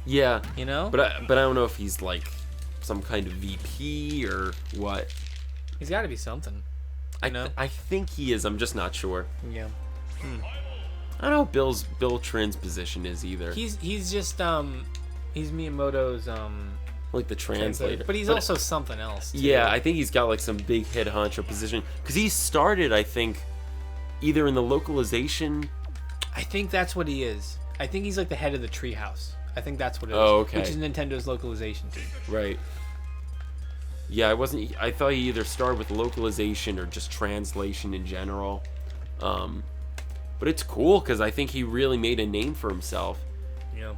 Yeah. You know? But I don't know if he's like some kind of VP or what. He's got to be something. I think he is. I'm just not sure. Yeah. I don't know what Bill Trin's position is either. He's just he's Miyamoto's like the translator. But he's also something else too. Yeah, I think he's got like some big head honcho position because he started, I think, either in the localization. I think that's what he is. I think he's like the head of the treehouse. I think that's what it is. Oh, okay. Which is Nintendo's localization team. Right. Yeah, I thought he either started with localization or just translation in general. But it's cool because I think he really made a name for himself. Yeah.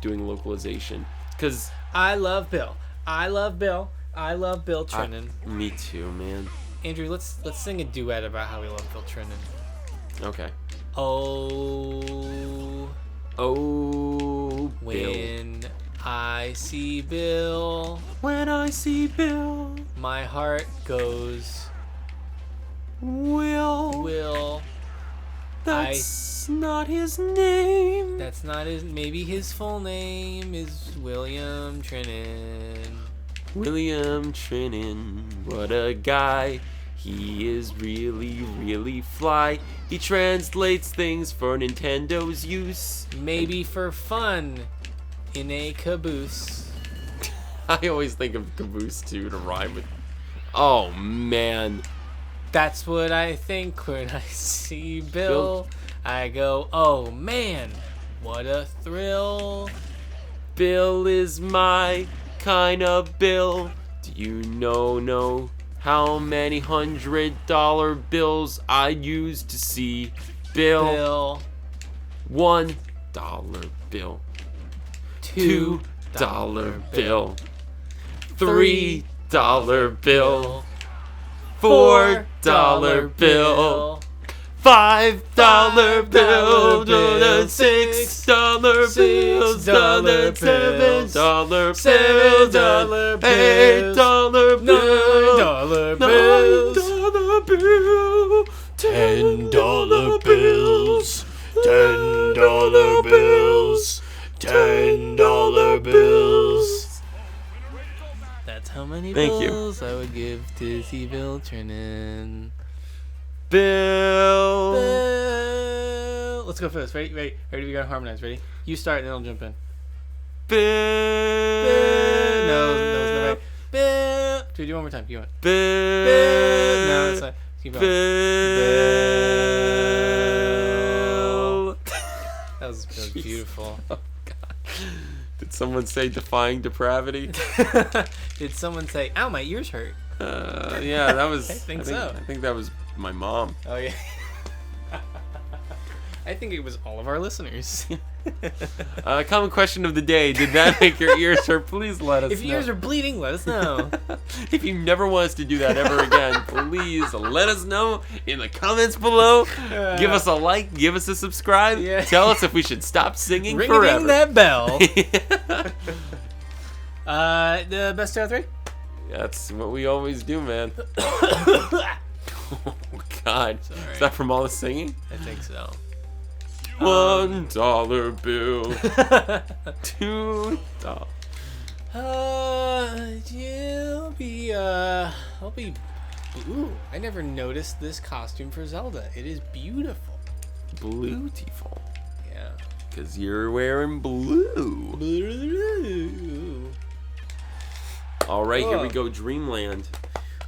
Doing localization. Because I love Bill. I love Bill Trinen. Me too, man. Andrew, let's sing a duet about how we love Bill Trinen. Okay. Oh, Oh, Bill. When I see Bill, When I see Bill, my heart goes. Will. That's not his name. That's not his. Maybe his full name is William Trinen. William Trinen, what a guy. He is really, really fly. He translates things for Nintendo's use. Maybe for fun, in a caboose. I always think of Caboose too to rhyme with. Oh man. That's what I think when I see Bill. I go, oh man, what a thrill. Bill is my kind of Bill. Do you know how many $100 bills I used to see Bill? $1 bill. $2 bill. $3 bill. $4 bill. $5 bill, $6 bills, $7 bills, $8 bills, $9 bill, $10 bills, $10 bills, $10 bills. That's how many Thank you. bills I would give to see Bill Trinen. Bill. Let's go first. Ready? Ready? We gotta harmonize. Ready? You start and then I'll jump in. Bill. No, it's not right. Bill. Do it one more time. Keep going. Bill. No, it's not. Keep going. Bill. That was beautiful. Oh, God. Did someone say defying depravity? Did someone say, "Ow, my ears hurt"? Yeah, that was. I think so. I think that was my mom. Oh yeah. I think it was all of our listeners. Common question of the day: did that make your ears hurt? Please let us know. If your ears are bleeding, let us know. If you never want us to do that ever again, please let us know in the comments below. Give us a like, give us a subscribe. Yeah. Tell us if we should stop singing Ring forever. ding that bell. The best out of three. That's what we always do, man. Oh God! Sorry. Is that from all the singing? I think so. $1 bill. $2. I'll be. Ooh, I never noticed this costume for Zelda. It is beautiful. Beautiful. Yeah. Cause you're wearing blue. Blue. All right, here we Oh. go. Dreamland.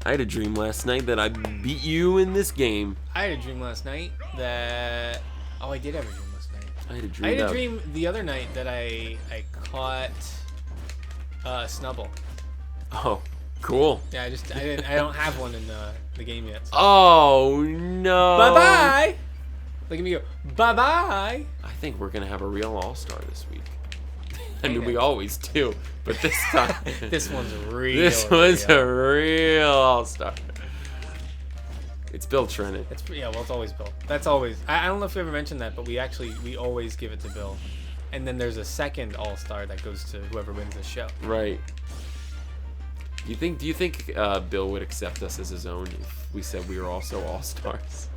I had a dream last night that I beat you in this game. I had a dream last night that. Oh, I did have a dream last night. I had a dream. I had a that- dream the other night that I caught Snubble. Oh, cool. Yeah, I don't have one in the game yet. So. Oh no. Bye bye. Look at me go. Bye bye. I think we're gonna have a real all-star this week. I Hey, mean, we now. always do, but this time, This one's real. this one's real. a real all-star. It's Bill Trinen. Well, it's always Bill. That's always. I don't know if we ever mentioned that, but we always give it to Bill, and then there's a second All Star that goes to whoever wins the show. Right. Do you think Bill would accept us as his own if we said we were also all-stars?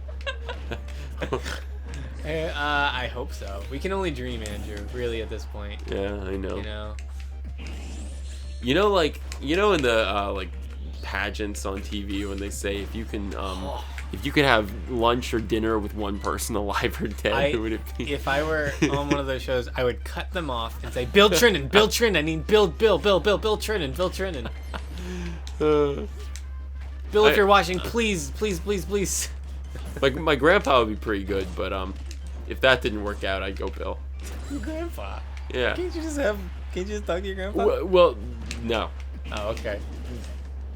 I hope so. We can only dream, Andrew. Really, at this point. Yeah, I know. You know. Like in the like pageants on TV when they say if you can have lunch or dinner with one person alive or dead, who would it be? If I were on one of those shows, I would cut them off and say, Bill Trinen, Bill Trinen. I mean, Bill Trinen, Bill Trinen. Bill, if you're watching, please. Like my grandpa would be pretty good, but if that didn't work out, I'd go Bill. Your grandpa. Yeah. Can't you just talk to your grandpa? Well, no. Oh, okay.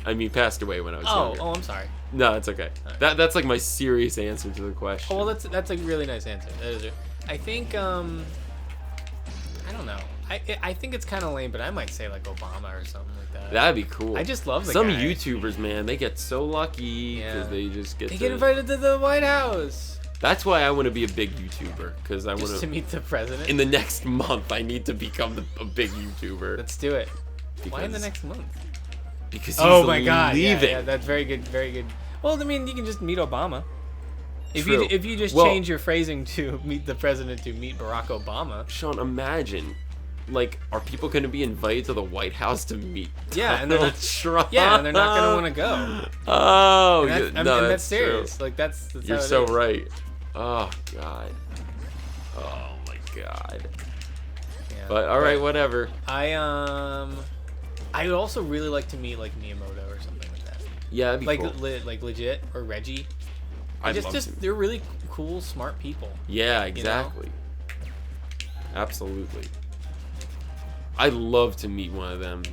I mean, passed away when I was younger. Oh, I'm sorry. No, it's okay. Alright. That's like my serious answer to the question. Oh, well, that's a really nice answer. That is it. I think I don't know. I think it's kind of lame, but I might say like Obama or something like that. That'd be cool. I just love the Some guy. YouTubers, man, they get so lucky because they just get They get invited to the White House. That's why I want to be a big YouTuber, because I want Just to meet the president. In the next month, I need to become a big YouTuber. Let's do it. Why in the next month? Because he's Oh my God! leaving. Yeah, that's very good. Very good. Well, I mean, you can just meet Obama. True. If you just Well, change your phrasing to meet the president to meet Barack Obama. Sean, imagine, like, are people going to be invited to the White House to meet? Yeah, and they're Donald not. Trump? Yeah, and they're not gonna want to go. Oh, And that's, yeah, I mean, no, and that's serious. true. Like that's You're how it so is. right. Oh God. Oh my God. Yeah. But all right, whatever. I would also really like to meet like Miyamoto or something like that. Yeah, that'd be Like cool. like legit or Reggie. I'd love to. They're really cool, smart people. Yeah, exactly. Absolutely. I'd love to meet one of them.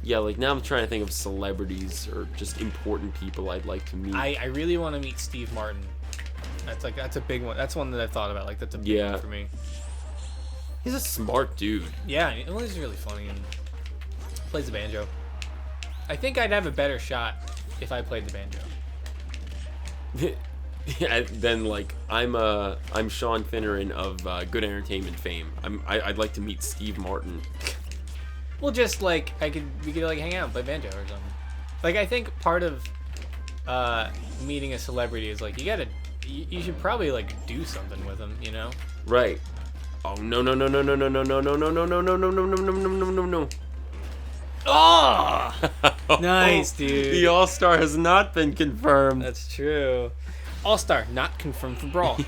Yeah, like now I'm trying to think of celebrities or just important people I'd like to meet. I really want to meet Steve Martin. That's a big one. That's one that I've thought about. Like that's a big one for me. He's a smart dude. Yeah, well, he's really funny and plays the banjo. I think I'd have a better shot if I played the banjo. Yeah, then like I'm Sean Finneran of Good Entertainment fame. I'd like to meet Steve Martin. Well, just like we could like hang out and play banjo or something. Like I think part of meeting a celebrity is like you should probably like do something with them, you know? Right. Oh no. Oh! Nice, dude. The All-Star has not been confirmed. That's true. All-Star, not confirmed for Brawl.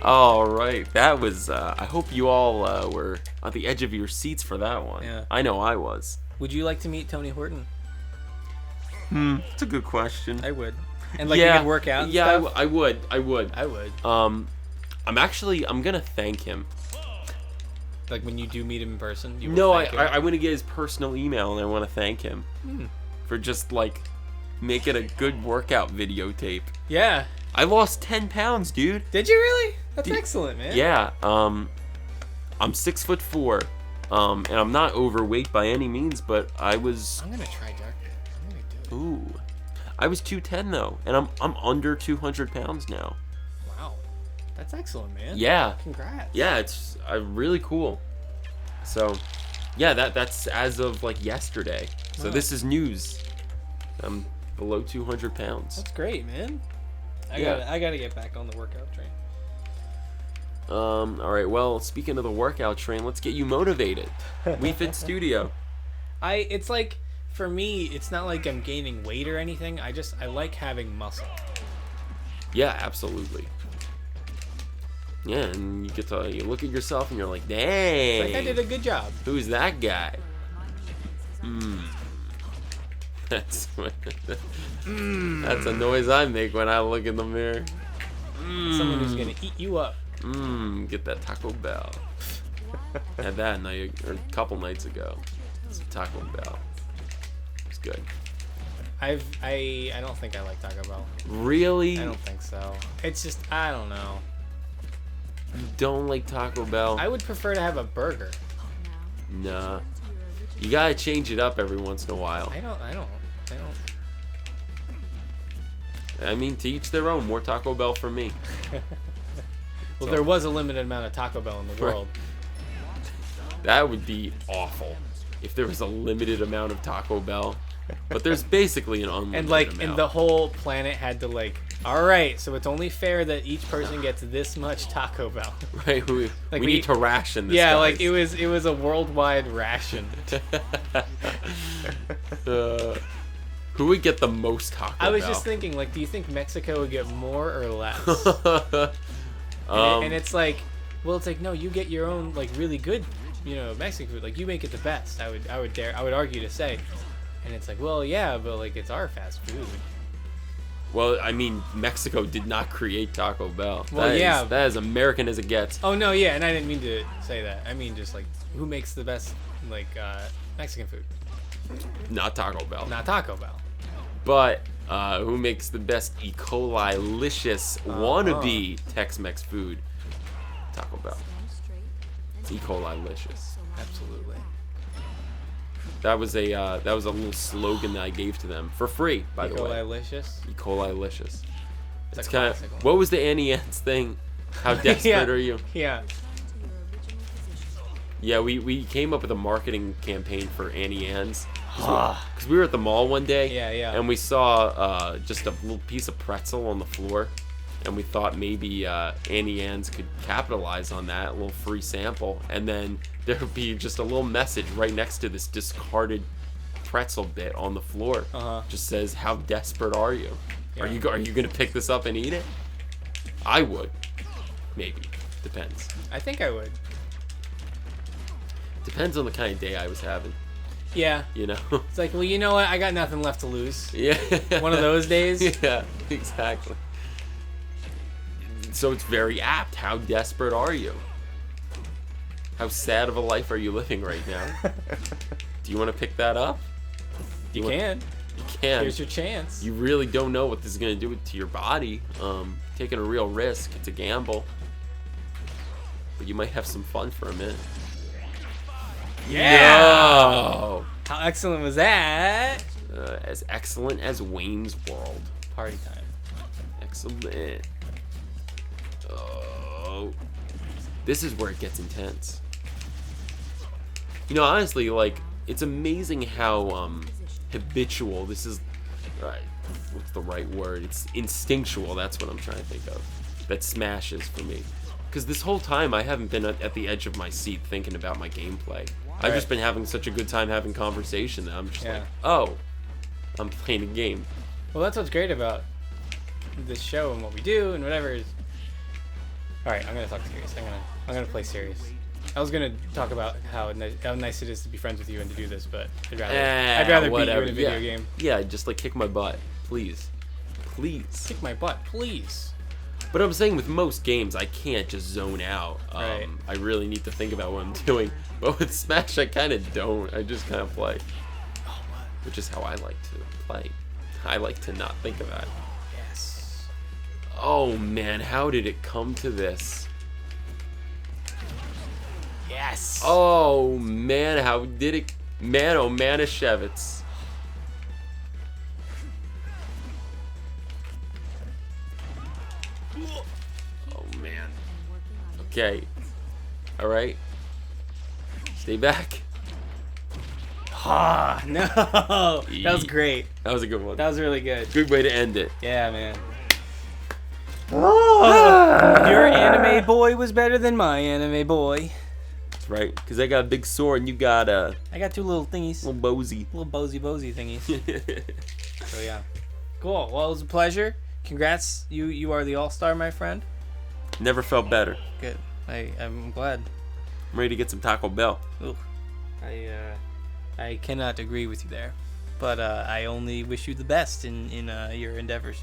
All right. That was I hope you all were on the edge of your seats for that one. Yeah. I know I was. Would you like to meet Tony Horton? That's a good question. I would. And like you could work out and stuff? I would. I would. I'm gonna thank him. Like when you do meet him in person? You will No, thank him? I want to get his personal email and I want to thank him for just like making a good workout videotape. Yeah. I lost 10 pounds, dude. Did you really? That's excellent, man. Yeah. I'm 6'4", and I'm not overweight by any means, but I was. I'm gonna try darker. I'm gonna do it. Ooh. I was 210 though, and I'm under 200 pounds now. Wow. That's excellent, man. Yeah. Congrats. Yeah, it's really cool. So, yeah, that's as of like yesterday. So Wow. this is news. I'm below 200 pounds. That's great, man. I gotta get back on the workout train. All right. Well, speaking of the workout train, let's get you motivated. We Fit Studio. It's like for me, it's not like I'm gaining weight or anything. I like having muscle. Yeah, absolutely. Yeah, and you look at yourself and you're like, dang. Like I did a good job. Who's that guy? That's that's a noise I make when I look in the mirror. Someone who's gonna eat you up. Get that Taco Bell. Had that night or a couple nights ago. Some Taco Bell. It's good. I don't think I like Taco Bell. Really? I don't think so. It's just I don't know. You don't like Taco Bell? I would prefer to have a burger. Nah. You gotta change it up every once in a while. I don't. I mean, to each their own. More Taco Bell for me. Well, there was a limited amount of Taco Bell in the world. That would be awful if there was a limited amount of Taco Bell. But there's basically an unlimited amount. And the whole planet had to like, all right, so it's only fair that each person gets this much Taco Bell. Right, we need to ration this. Yeah, guys. like it was a worldwide ration. Who would get the most Taco Bell? I was just thinking, like, do you think Mexico would get more or less? And it's like, well, it's like no, you get your own like really good, Mexican food. Like you make it the best. I would argue to say. And it's like, well, yeah, but like it's our fast food. Well, I mean, Mexico did not create Taco Bell. Well, That is American as it gets. Oh no, yeah, and I didn't mean to say that. I mean just like who makes the best like Mexican food? Not Taco Bell. Not Taco Bell. But who makes the best E. coli-licious wannabe Tex-Mex food? Taco Bell. It's E. coli-licious. Absolutely. That was a little slogan that I gave to them for free, by the way. Ecolilicious. E. coli-licious. It's a kind classic one. of. What was the Annie Ann's thing? How desperate are you? Yeah. Yeah, we came up with a marketing campaign for Annie Ann's because we were at the mall one day. Yeah. And we saw just a little piece of pretzel on the floor, and we thought maybe Annie Ann's could capitalize on that, a little free sample, and then there would be just a little message right next to this discarded pretzel bit on the floor. Just says, "How desperate are you? Yeah. Are you gonna pick this up and eat it?" I would, maybe, depends. I think I would. Depends on the kind of day I was having. Yeah. You know. It's like, well, you know what? I got nothing left to lose. Yeah. One of those days. Yeah, exactly. So it's very apt. How desperate are you? How sad of a life are you living right now? Do you want to pick that up? You can. You can. Here's your chance. You really don't know what this is going to do to your body. Taking a real risk. It's a gamble. But you might have some fun for a minute. Yeah. No. How excellent was that? As excellent as Wayne's World. Party time. Excellent. Oh. This is where it gets intense. You know, honestly, like, it's amazing how habitual this is. What's the right word? It's instinctual. That's what I'm trying to think of. That Smash is for me. Because this whole time, I haven't been at the edge of my seat thinking about my gameplay. I've just been having such a good time having conversation that I'm just like, oh, I'm playing a game. Well, that's what's great about this show and what we do and whatever is. All right, I'm gonna talk serious. I'm gonna play serious. I was gonna talk about how nice it is to be friends with you and to do this, but I'd rather beat you in a video game. Yeah, just like kick my butt, please. Kick my butt, please. But I'm saying with most games, I can't just zone out. Right. I really need to think about what I'm doing. But with Smash, I kind of don't. I just kind of play. Which is how I like to play. I like to not think about it. Yes. Oh man, how did it come to this? Yes. Oh man, how did it? Man, oh Manischewitz. Oh man. Okay. All right. Stay back. Ah, no. That was great. That was a good one. That was really good. Good way to end it. Yeah, man. Your anime boy was better than my anime boy. That's right. Because I got a big sword and you got a I got two little thingies. little bosey. Little bosey thingies. So yeah. Cool. Well, it was a pleasure. Congrats. You are the all-star, my friend. Never felt better. Good. I'm glad. I'm ready to get some Taco Bell. Ooh. I cannot agree with you there. But I only wish you the best in your endeavors.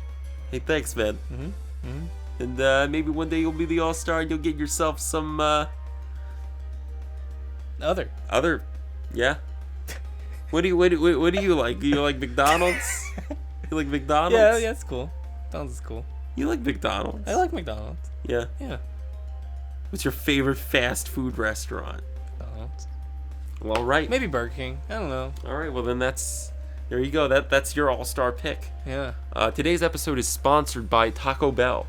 Hey, thanks, man. Mm-hmm. And maybe one day you'll be the all-star and you'll get yourself some Other. Yeah. What do you like? Do you like McDonald's? You like McDonald's? Yeah, that's cool. McDonald's is cool. You like McDonald's? I like McDonald's. Yeah. Yeah. What's your favorite fast food restaurant? McDonald's. Well, all right. Maybe Burger King. I don't know. All right. Well, then there you go. That's your all-star pick. Yeah. Today's episode is sponsored by Taco Bell.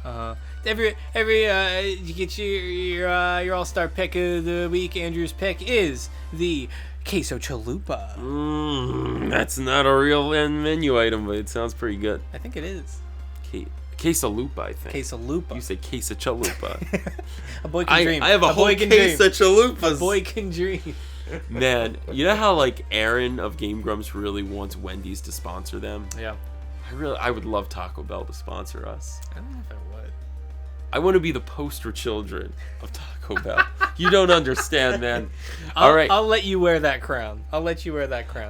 Every you get your all-star pick of the week. Andrew's pick is the queso chalupa. That's not a real menu item, but it sounds pretty good. I think it is. Quesalupa, I think. Quesalupa. You say queso chalupa. A boy can dream. I have a whole case of chalupas. A boy can dream. Man, you know how like Aaron of Game Grumps really wants Wendy's to sponsor them? Yeah. I would love Taco Bell to sponsor us. I don't know if I would. I want to be the poster children of Taco Bell. You don't understand, man. All right. I'll let you wear that crown.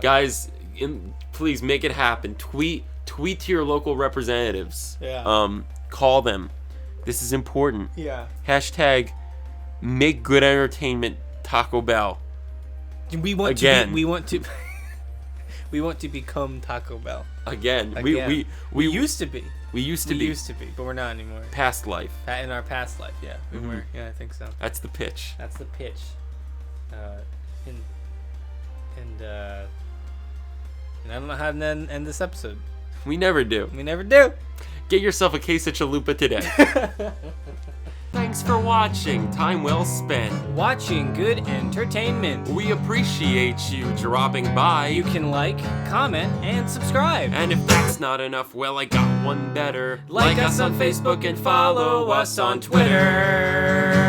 Guys, please make it happen. Tweet to your local representatives. Yeah. Call them. This is important. Yeah. Hashtag make good entertainment Taco Bell. We want Again. to we want to become Taco Bell. Again. We used to be. We used to be, but we're not anymore. Past life. In our past life, yeah. We Mhm. were. Yeah, I think so. That's the pitch. That's the pitch. And I don't know how to end this episode. We never do. We never do. Get yourself a case of chalupa today. Thanks for watching. Time well spent. Watching good entertainment. We appreciate you dropping by. You can like, comment, and subscribe. And if that's not enough, well, I got one better. Like us on Facebook and follow us on Twitter.